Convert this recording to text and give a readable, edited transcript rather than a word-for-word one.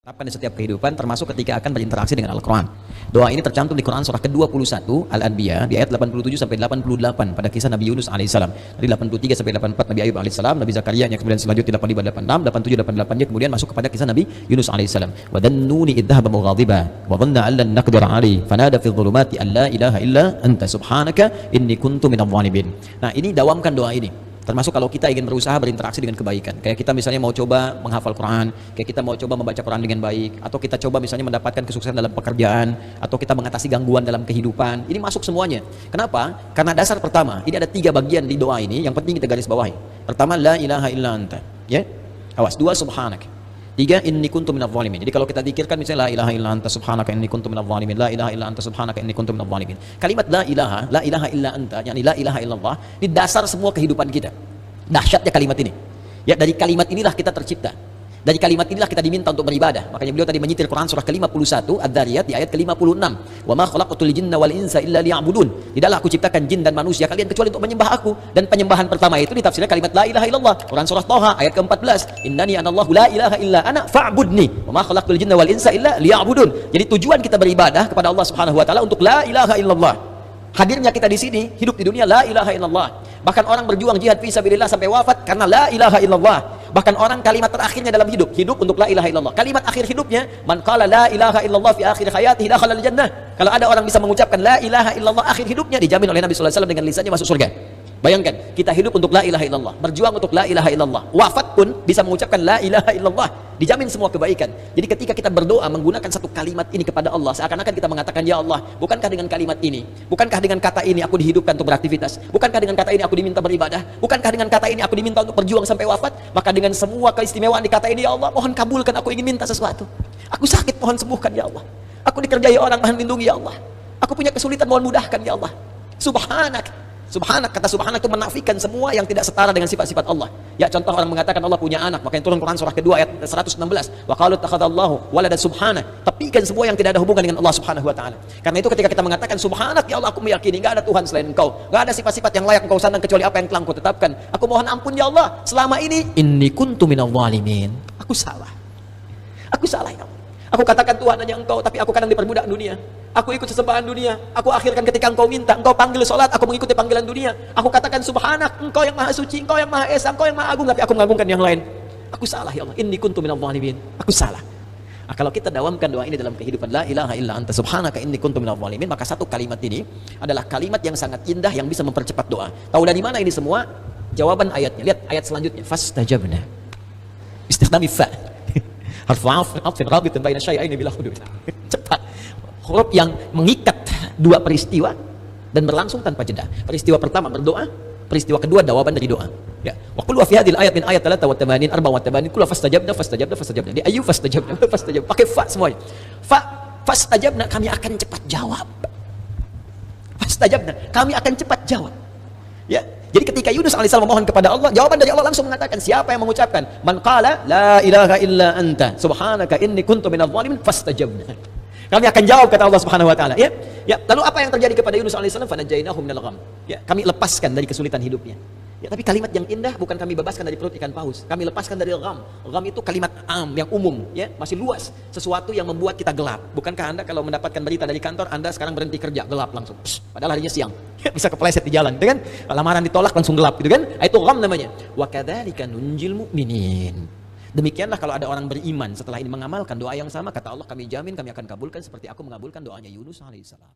Terapkan di setiap kehidupan, termasuk ketika akan berinteraksi dengan Al-Quran. Doa ini tercantum di Quran surah ke-21 Al-Anbiya di ayat 87 sampai 88 pada kisah Nabi Yunus alaihissalam. Dari 83 sampai 84 Nabi Ayub alaihissalam, Nabi Zakaria yang kemudian selanjutnya 85, 86, 87, 88 nya kemudian masuk kepada kisah Nabi Yunus alaihissalam. Wa dhannuni idh dhahaba mughadiba wa dhanna an lan naqdir alaihi fanada fi dhulumati an la ilaha illa anta subhanaka inni kuntu minadh dhalimin. Nah, ini dawamkan doa ini. Termasuk kalau kita ingin berusaha berinteraksi dengan kebaikan. Kayak kita misalnya mau coba menghafal Quran, kayak kita mau coba membaca Quran dengan baik, atau kita coba misalnya mendapatkan kesuksesan dalam pekerjaan, atau kita mengatasi gangguan dalam kehidupan. Ini masuk semuanya. Kenapa? Karena dasar pertama, ini ada 3 bagian di doa ini yang penting kita garis bawahi. Pertama, la ilaha illa anta. Ya? Awas. 2, subhanak. 3, inni kuntu minadh dhalimin. Jadi kalau kita zikirkan misalnya la ilaha illa anta subhanaka inni kuntu minadh dhalimin, la ilaha illa anta subhanaka inni kuntu minadh dhalimin. Kalimat la ilaha illa anta, yakni la ilaha illallah, ini dasar semua kehidupan kita. Dahsyatnya kalimat ini. Ya, dari kalimat inilah kita tercipta. Dari kalimat inilah kita diminta untuk beribadah. Makanya beliau tadi menyitir Quran surah ke-51 Ad-Dzariyat di ayat ke-56. Wa ma khalaqtul jinna wal insa illa liya'budun. Tidaklah aku ciptakan jin dan manusia kalian kecuali untuk menyembah aku. Dan penyembahan pertama itu ditafsirkan kalimat la ilaha illallah. Quran surah Thaha ayat ke-14. Innani anallahu la ilaha illa ana fa'budni. Wa ma khalaqtul jinna wal insa illa liya'budun. Jadi tujuan kita beribadah kepada Allah Subhanahu wa taala untuk la ilaha illallah. Hadirnya kita di sini, hidup di dunia la ilaha illallah. Bahkan orang berjuang jihad fi sabilillah sampai wafat karena la ilaha illallah. Bahkan orang kalimat terakhirnya dalam hidup untuk la ilaha illallah. Kalimat akhir hidupnya, man qala la ilaha illallah fi akhir hayatihi dakhala al-jannah. Kalau ada orang bisa mengucapkan la ilaha illallah akhir hidupnya, dijamin oleh Nabi sallallahu alaihi wasallam dengan lisannya masuk surga. Bayangkan, kita hidup untuk la ilaha illallah, berjuang untuk la ilaha illallah, wafat pun bisa mengucapkan la ilaha illallah, dijamin semua kebaikan. Jadi ketika kita berdoa menggunakan satu kalimat ini kepada Allah, seakan-akan kita mengatakan, ya Allah, bukankah dengan kalimat ini, bukankah dengan kata ini aku dihidupkan untuk beraktivitas, bukankah dengan kata ini aku diminta beribadah, bukankah dengan kata ini aku diminta untuk berjuang sampai wafat, maka dengan semua keistimewaan di kata ini, ya Allah, mohon kabulkan, aku ingin minta sesuatu, aku sakit, mohon sembuhkan, ya Allah, aku dikerjai orang, mohon lindungi, ya Allah, aku punya kesulitan, mohon mudahkan, ya Allah, subhanak. Subhanak, kata subhanak itu menafikan semua yang tidak setara dengan sifat-sifat Allah. Ya, contoh orang mengatakan Allah punya anak, makanya turun Quran surah kedua ayat 116. Wa qalu ittakhadallahu walada subhanak. Tepikan semua yang tidak ada hubungan dengan Allah Subhanahu wa taala. Karena itu ketika kita mengatakan subhanak, ya Allah, aku meyakini enggak ada Tuhan selain Engkau. Enggak ada sifat-sifat yang layak Engkau sandang kecuali apa yang telah Engkau tetapkan. Aku mohon ampun, ya Allah, selama ini inni kuntu minadh dhalimin. Aku salah. Aku salah, ya Allah. Aku katakan Tuhan hanya Engkau, tapi aku kadang diperbudak dunia. Aku ikut sesembahan dunia. Aku akhirkan ketika Engkau minta, Engkau panggil sholat, aku mengikuti panggilan dunia. Aku katakan subhanak, Engkau yang maha suci, Engkau yang maha esa, Engkau yang maha agung, tapi aku mengagungkan yang lain. Aku salah, ya Allah. Inni kuntu minadh dhalimin. Aku salah. Nah, kalau kita dawamkan doa ini dalam kehidupan, la ilaha illa anta subhanaka inni kuntu minadh dhalimin, maka satu kalimat ini adalah kalimat yang sangat indah yang bisa mempercepat doa. Tahu dari mana ini semua? Jawaban ayatnya. Lihat ayat selanjutnya. Fastajabna. Istikhdami fa. Harfu 'athfin rabitun baina syai'aini bila hudud. Cepat. Huruf yang mengikat dua peristiwa dan berlangsung tanpa jeda. Peristiwa pertama berdoa, peristiwa kedua jawaban dari doa. Ya. Wa qul wa fi hadhil ayat min ayat 83 84 kullu fastajabna. Di ayu fastajabna. Pakai fa semuanya. Fastajabna, kami akan cepat jawab. Fastajabna, kami akan cepat jawab. Ya. Jadi ketika Yunus alaihissalam memohon kepada Allah, jawaban dari Allah langsung mengatakan, siapa yang mengucapkan man qala la ilaha illa anta subhanaka inni kuntu minadh dhalimin fastajabna. Kami akan jawab, kata Allah Subhanahu wa taala. Ya. Ya, lalu apa yang terjadi kepada Yunus alaihissalam? Fanajainahu minal gham. Ya, kami lepaskan dari kesulitan hidupnya. Ya, tapi kalimat yang indah bukan kami bebaskan dari perut ikan paus. Kami lepaskan dari gham. Gham itu kalimat yang umum, ya, masih luas. Sesuatu yang membuat kita gelap. Bukankah Anda kalau mendapatkan berita dari kantor, Anda sekarang berhenti kerja, gelap langsung. Padahal harinya siang. Bisa kepleset di jalan, gitu kan? Lamaran ditolak langsung gelap, gitu kan? Itu gham namanya. Wa kadzalika nunjil mu'minin. Demikianlah kalau ada orang beriman setelah ini mengamalkan doa yang sama, kata Allah, kami jamin kami akan kabulkan seperti aku mengabulkan doanya Yunus alaihissalam.